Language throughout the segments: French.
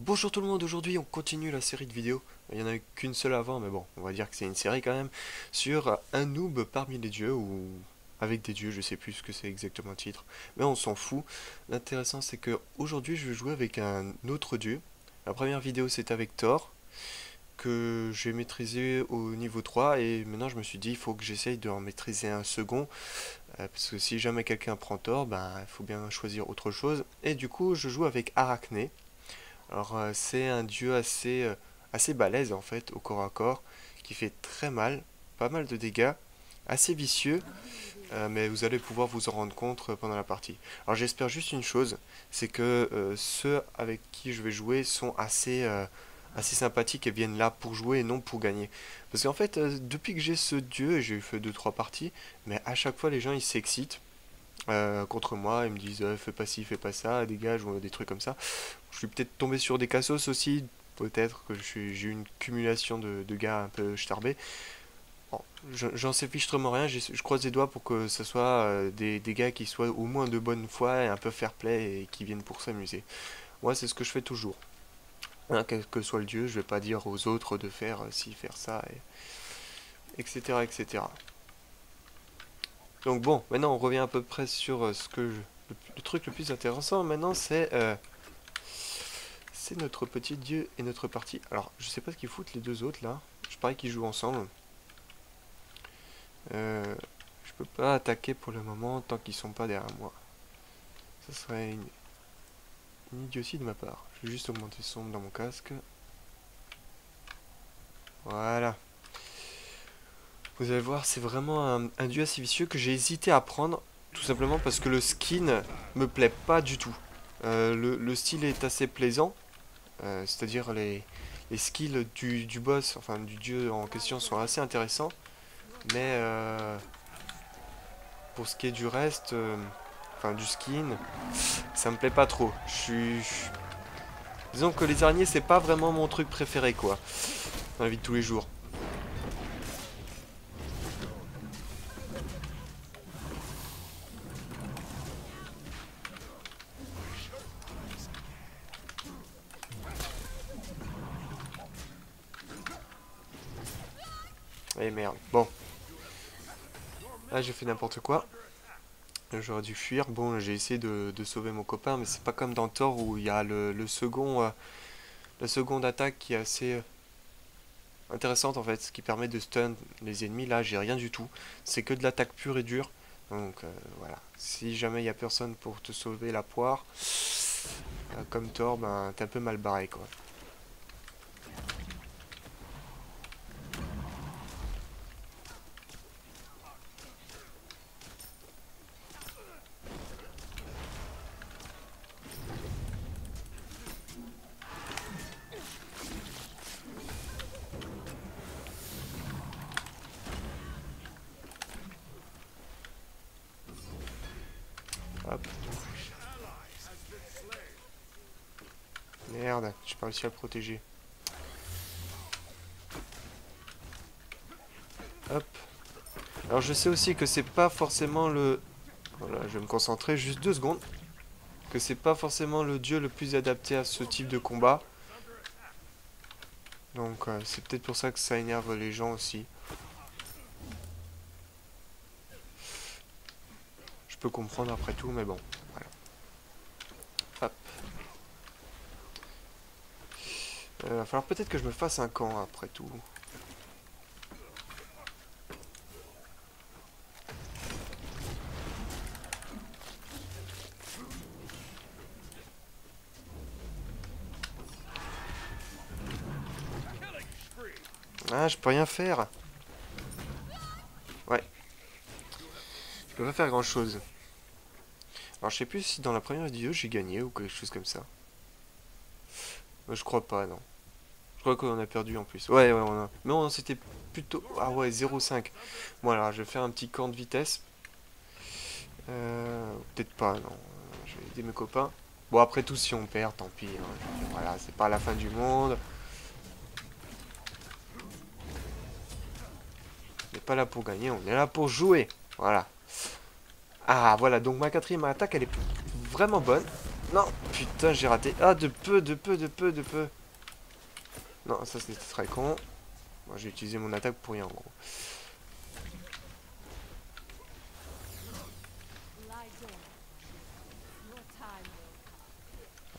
Bonjour tout le monde, aujourd'hui on continue la série de vidéos, il n'y en a eu qu'une seule avant mais bon, on va dire que c'est une série quand même, sur un noob parmi les dieux, ou avec des dieux, je sais plus ce que c'est exactement le titre, mais on s'en fout. L'intéressant c'est que aujourd'hui je vais jouer avec un autre dieu. La première vidéo c'était avec Thor, que j'ai maîtrisé au niveau 3 et maintenant je me suis dit il faut que j'essaye de en maîtriser un second, parce que si jamais quelqu'un prend Thor, ben il faut bien choisir autre chose, et du coup je joue avec Arachné. Alors c'est un dieu assez balèze en fait au corps à corps, qui fait très mal, pas mal de dégâts, assez vicieux, mais vous allez pouvoir vous en rendre compte pendant la partie. Alors j'espère juste une chose, c'est que ceux avec qui je vais jouer sont assez sympathiques et viennent là pour jouer et non pour gagner. Parce qu'en fait, depuis que j'ai ce dieu, et j'ai fait deux trois parties, mais à chaque fois les gens ils s'excitent contre moi, ils me disent fais pas ci, fais pas ça, dégage, ou des trucs comme ça. Je suis peut-être tombé sur des cassos aussi, peut-être que j'ai eu une cumulation de gars un peu starbés. Bon, j'en sais fichtrement rien, je croise les doigts pour que ce soit des gars qui soient au moins de bonne foi et un peu fair play et qui viennent pour s'amuser. Moi, c'est ce que je fais toujours. Hein, quel que soit le dieu, je vais pas dire aux autres de faire ci, faire ça, etc., etc. Donc bon, maintenant on revient à peu près sur le truc le plus intéressant maintenant, c'est notre petit dieu et notre partie. Alors, je sais pas ce qu'ils foutent les deux autres là. Je parie qu'ils jouent ensemble. Euh, je peux pas attaquer pour le moment tant qu'ils sont pas derrière moi. Ça serait une idiotie de ma part. Je vais juste augmenter le son dans mon casque. Voilà. Vous allez voir, c'est vraiment un dieu assez vicieux que j'ai hésité à prendre. Tout simplement parce que le skin me plaît pas du tout. Le style est assez plaisant. C'est-à-dire les skills du boss, enfin du dieu en question, sont assez intéressants. Mais pour ce qui est du reste, enfin du skin, ça me plaît pas trop. Disons que les araignées, c'est pas vraiment mon truc préféré, quoi, dans la vie de tous les jours. Eh merde. Bon, là j'ai fait n'importe quoi. J'aurais dû fuir. Bon, j'ai essayé de sauver mon copain, mais c'est pas comme dans Thor où il y a le second, la seconde attaque qui est assez intéressante en fait, ce qui permet de stun les ennemis. Là, j'ai rien du tout. C'est que de l'attaque pure et dure. Donc voilà. Si jamais il y a personne pour te sauver la poire, comme Thor, ben t'es un peu mal barré quoi. Hop. Merde, j'ai pas réussi à le protéger. Hop. Alors je sais aussi que c'est pas forcément le... Voilà, je vais me concentrer juste 2 secondes. Que c'est pas forcément le dieu le plus adapté à ce type de combat. Donc c'est peut-être pour ça que ça énerve les gens aussi. Je peux comprendre après tout, mais bon. Voilà. Hop. Va falloir peut-être que je me fasse un camp après tout. Ah, je peux rien faire. Ouais, je peux pas faire grand chose. Alors je sais plus si dans la première vidéo j'ai gagné ou quelque chose comme ça. Je crois pas, non. Je crois qu'on a perdu en plus. Ouais, ouais, on a... Mais on c'était plutôt... Ah ouais, 0,5. Bon alors, je vais faire un petit camp de vitesse. Peut-être pas, non. Je vais aider mes copains. Bon, après tout, si on perd, tant pis, hein. Je veux dire, voilà, c'est pas la fin du monde. On n'est pas là pour gagner, on est là pour jouer. Voilà. Ah, voilà, donc ma quatrième attaque, elle est vraiment bonne. Non, putain, j'ai raté. Ah, de peu, de peu, de peu, de peu. Non, ça c'était très con. Moi, j'ai utilisé mon attaque pour rien, en gros.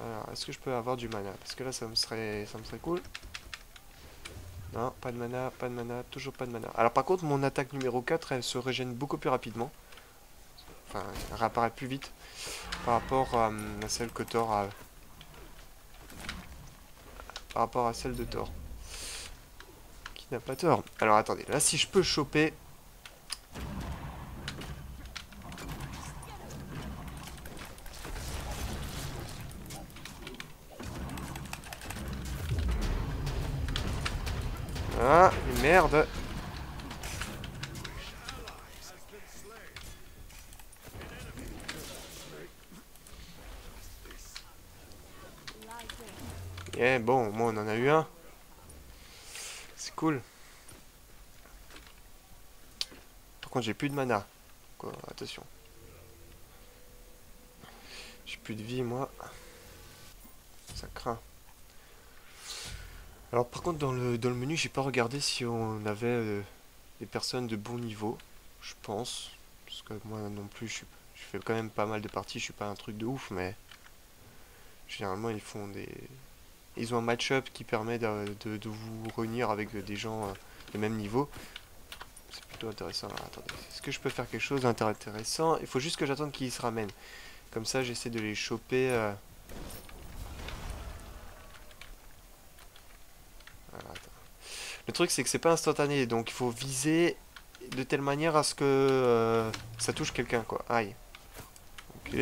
Alors, est-ce que je peux avoir du mana? Parce que là, ça me serait cool. Non, pas de mana, pas de mana, toujours pas de mana. Alors par contre, mon attaque numéro 4, elle se régène beaucoup plus rapidement. Enfin, elle réapparaît plus vite par rapport à celle que Thor a. Par rapport à celle de Thor. Qui n'a pas tort. Alors attendez, là si je peux choper. Ah, merde. Eh bon, au moins on en a eu un. C'est cool. Par contre, j'ai plus de mana. Quoi, attention. J'ai plus de vie, moi. Ça craint. Alors par contre, dans le menu, j'ai pas regardé si on avait des personnes de bon niveau. Je pense. Parce que moi non plus, je fais quand même pas mal de parties. Je suis pas un truc de ouf, mais généralement, ils ont un match-up qui permet de vous réunir avec des gens de même niveau. C'est plutôt intéressant. Alors, attendez, est-ce que je peux faire quelque chose d'intéressant? Il faut juste que j'attende qu'ils se ramènent. Comme ça, j'essaie de les choper. Voilà, attends. Le truc, c'est que c'est pas instantané, donc il faut viser de telle manière à ce que ça touche quelqu'un, quoi. Aïe. Ok.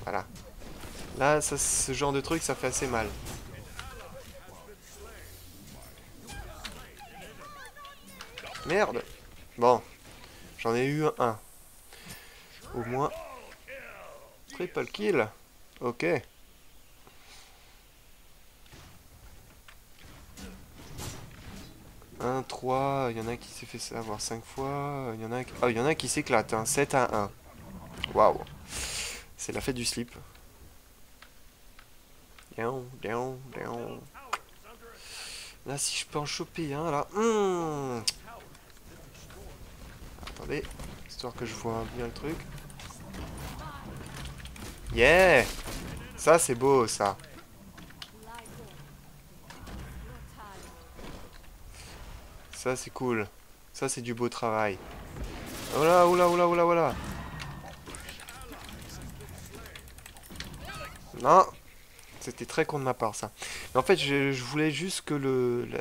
Voilà. Là, ça, ce genre de truc, ça fait assez mal. Merde. Bon, j'en ai eu un. Au moins. Triple kill. Ok. 1, 3, il y en a qui s'est fait avoir 5 fois. Il y en a qui... Oh, il y en a qui s'éclate, hein. 7 à 1. Waouh. C'est la fête du slip. Down, down, down. Là, si je peux en choper un, là. Attendez, histoire que je vois bien le truc. Yeah. Ça, c'est beau, ça. Ça, c'est cool. Ça, c'est du beau travail. Oh là, oh là, oh là, oh là, oh là. Non. C'était très con de ma part, ça. Mais en fait, je voulais juste que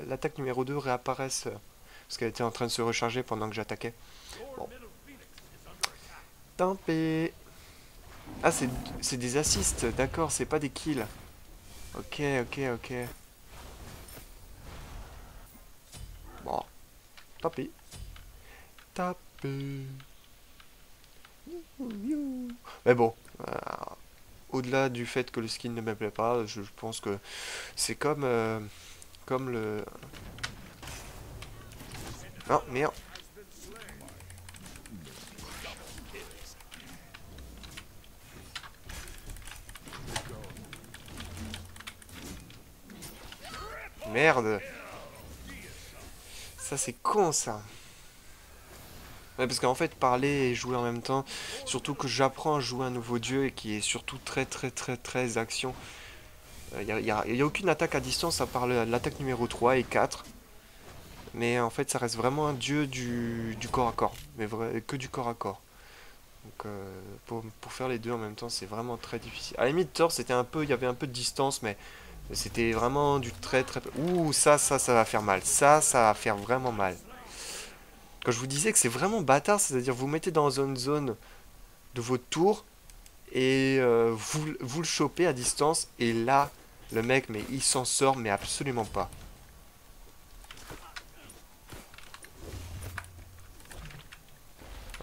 l'attaque numéro 2 réapparaisse. Parce qu'elle était en train de se recharger pendant que j'attaquais. Bon. Tant pis. Ah, c'est des assists, d'accord, c'est pas des kills. Ok, ok, ok. Bon, tant pis. Tant pis. Mais bon, au-delà du fait que le skin ne me plaît pas, je pense que c'est comme le... Non, merde. Merde. Ça, c'est con, ça. Ouais, parce qu'en fait, parler et jouer en même temps, surtout que j'apprends à jouer un nouveau dieu et qui est surtout très très très très action. Y a aucune attaque à distance à part l'attaque numéro 3 et 4. Mais en fait, ça reste vraiment un dieu du corps à corps. Mais que du corps à corps. Donc, pour faire les deux en même temps, c'est vraiment très difficile. À la limite, Thor, c'était un peu, il y avait un peu de distance, mais c'était vraiment du très très... Ouh, ça va faire mal. Ça va faire vraiment mal. Quand je vous disais que c'est vraiment bâtard, c'est-à-dire vous mettez dans une zone de votre tour et vous le chopez à distance et là, le mec, mais il s'en sort, mais absolument pas.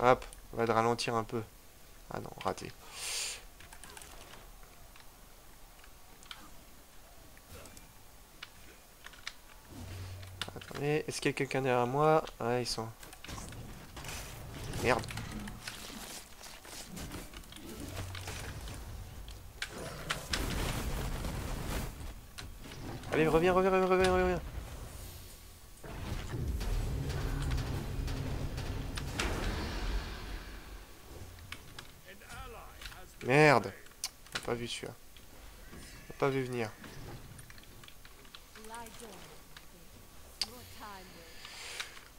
Hop, on va de ralentir un peu. Ah non, raté. Attendez, est-ce qu'il y a quelqu'un derrière moi? Ah, ils sont... Merde. Allez, reviens, reviens, reviens, reviens, reviens. Merde. J'ai pas vu celui-là. J'ai pas vu venir.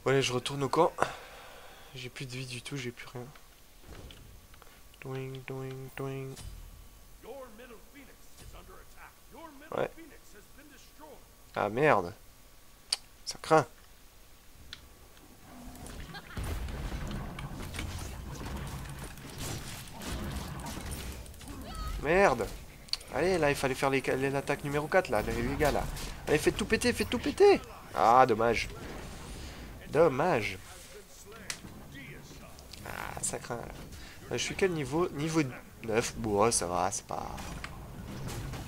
Bon, allez, je retourne au camp. J'ai plus de vie du tout, j'ai plus rien. Doing, doing, doing. Ouais. Ah merde. Ça craint. Merde. Allez, là, il fallait faire l'attaque numéro 4, là, les gars, là. Allez, faites tout péter, faites tout péter. Ah, dommage. Dommage. Ah, ça craint, là. Je suis quel niveau? Niveau 9. Bon, ouais, ça va, c'est pas...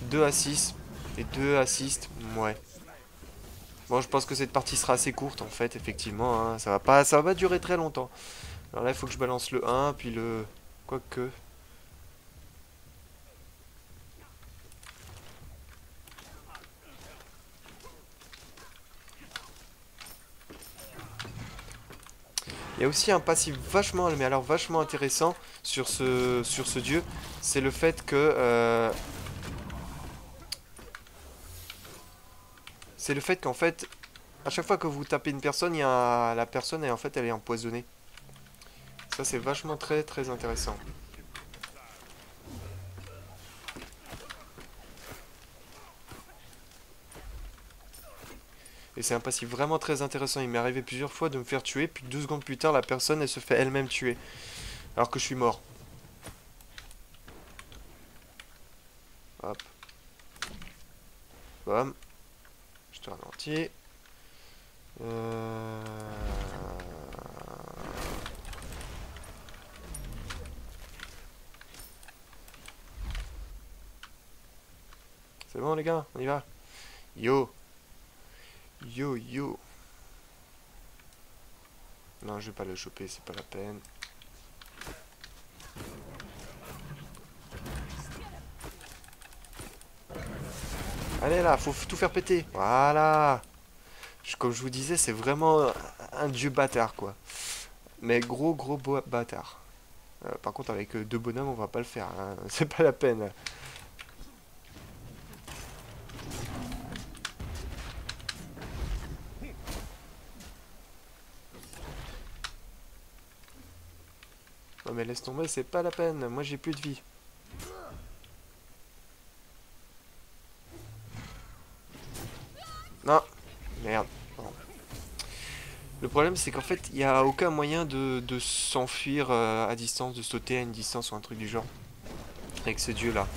2 assists. Et 2 assists, ouais. Bon, je pense que cette partie sera assez courte, en fait, effectivement. Hein. Ça va pas durer très longtemps. Alors là, il faut que je balance le 1, puis le... Quoique... Il y a aussi un passif vachement, mais alors vachement intéressant sur ce dieu. C'est le fait que... c'est le fait qu'en fait, à chaque fois que vous tapez une personne, la personne, et en fait, elle est empoisonnée. Ça, c'est vachement très très intéressant. Et c'est un passif vraiment très intéressant. Il m'est arrivé plusieurs fois de me faire tuer, puis 2 secondes plus tard, la personne, elle se fait elle-même tuer. Alors que je suis mort. Hop. Bam. Je te ralentis. C'est bon les gars, on y va. Yo. Yo yo. Non, je vais pas le choper, c'est pas la peine. Allez là, faut tout faire péter. Voilà. Comme je vous disais, c'est vraiment un dieu bâtard quoi. Mais gros gros bâtard. Par contre, avec 2 bonhommes, on va pas le faire. Hein. C'est pas la peine. Non mais laisse tomber, c'est pas la peine. Moi j'ai plus de vie. Non. Merde. Bon. Le problème c'est qu'en fait, il n'y a aucun moyen de s'enfuir à distance, de sauter à une distance ou un truc du genre. Avec ce dieu là.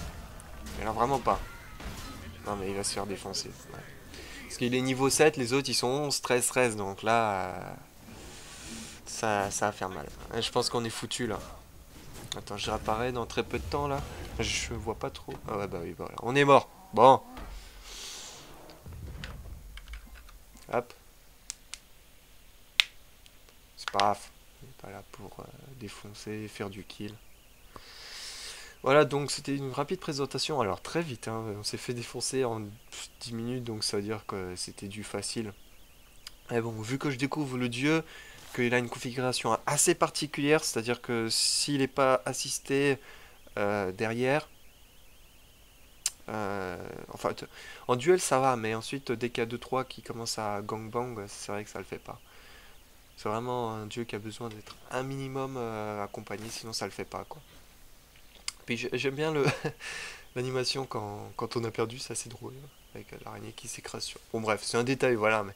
Mais là vraiment pas. Non mais il va se faire défoncer. Ouais. Parce qu'il est niveau 7, les autres ils sont 11, 13, 13. Donc là, ça va faire mal. Et je pense qu'on est foutu là. Attends, je réapparais dans très peu de temps là. Je vois pas trop. Ah ouais, bah oui, voilà. On est mort. Bon. Hop. C'est pas grave. On est pas là pour défoncer, faire du kill. Voilà, donc c'était une rapide présentation. Alors très vite, hein, on s'est fait défoncer en 10 minutes, donc ça veut dire que c'était du facile. Et bon, vu que je découvre le dieu, qu'il a une configuration assez particulière, c'est-à-dire que s'il n'est pas assisté derrière, enfin, en duel ça va, mais ensuite dès qu'il y a 2-3 qui commencent à gangbang, c'est vrai que ça le fait pas. C'est vraiment un dieu qui a besoin d'être un minimum accompagné, sinon ça le fait pas, quoi. Puis j'aime bien le l'animation quand on a perdu, c'est assez drôle, avec l'araignée qui s'écrase sur... Bon bref, c'est un détail, voilà, mais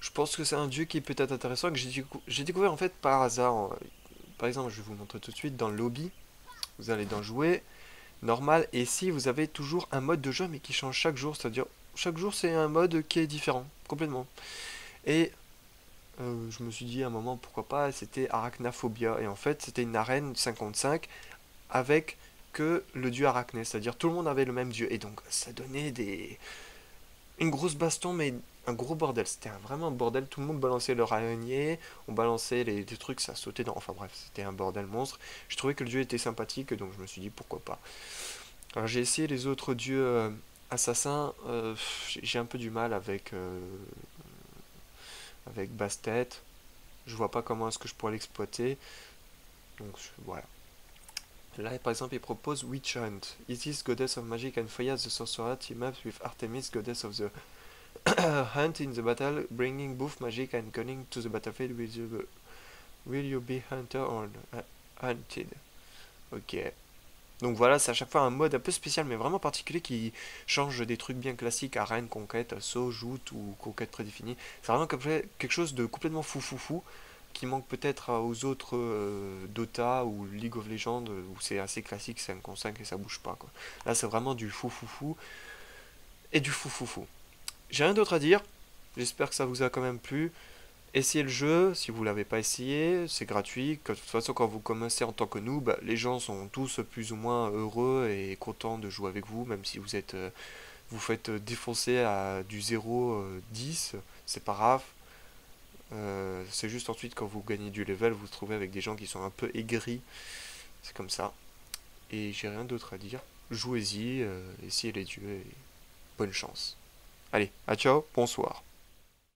je pense que c'est un dieu qui est peut-être intéressant, que j'ai découvert en fait par hasard. Par exemple, je vais vous montrer tout de suite dans le lobby. Vous allez dans jouer, normal, et ici vous avez toujours un mode de jeu mais qui change chaque jour, c'est-à-dire chaque jour c'est un mode qui est différent, complètement. Et je me suis dit à un moment pourquoi pas, c'était Arachnaphobia, et en fait c'était une arène 55 avec que le dieu Arachné, c'est-à-dire tout le monde avait le même dieu, et donc ça donnait une grosse baston, mais un gros bordel. C'était vraiment un bordel. Tout le monde balançait leur araignée, on balançait des trucs, ça sautait dans. Enfin bref, c'était un bordel monstre. Je trouvais que le dieu était sympathique, donc je me suis dit pourquoi pas. Alors j'ai essayé les autres dieux Assassin, j'ai un peu du mal avec Bastet. Je vois pas comment est-ce que je pourrais l'exploiter. Donc voilà. Là, par exemple, il propose Witch Hunt. Isis, goddess of magic, and Freya the sorcerer team up with Artemis, goddess of the hunt in the battle, bringing both magic and cunning to the battlefield. Will you be hunter or hunted? Ok. Donc voilà, c'est à chaque fois un mode un peu spécial, mais vraiment particulier qui change des trucs bien classiques, arène, conquête, assaut, joute ou conquête prédéfinie. C'est vraiment quelque chose de complètement fou qui manque peut-être aux autres Dota ou League of Legends où c'est assez classique 5 contre 5 et ça bouge pas quoi. Là c'est vraiment du fou et du fou. J'ai rien d'autre à dire, j'espère que ça vous a quand même plu. Essayez le jeu, si vous l'avez pas essayé, c'est gratuit. De toute façon, quand vous commencez en tant que noob, les gens sont tous plus ou moins heureux et contents de jouer avec vous, même si vous faites défoncer à du 0-10, c'est pas grave. C'est juste ensuite quand vous gagnez du level, vous vous trouvez avec des gens qui sont un peu aigris, c'est comme ça. Et j'ai rien d'autre à dire. Jouez-y, essayez les dieux et bonne chance. Allez, à ciao, bonsoir.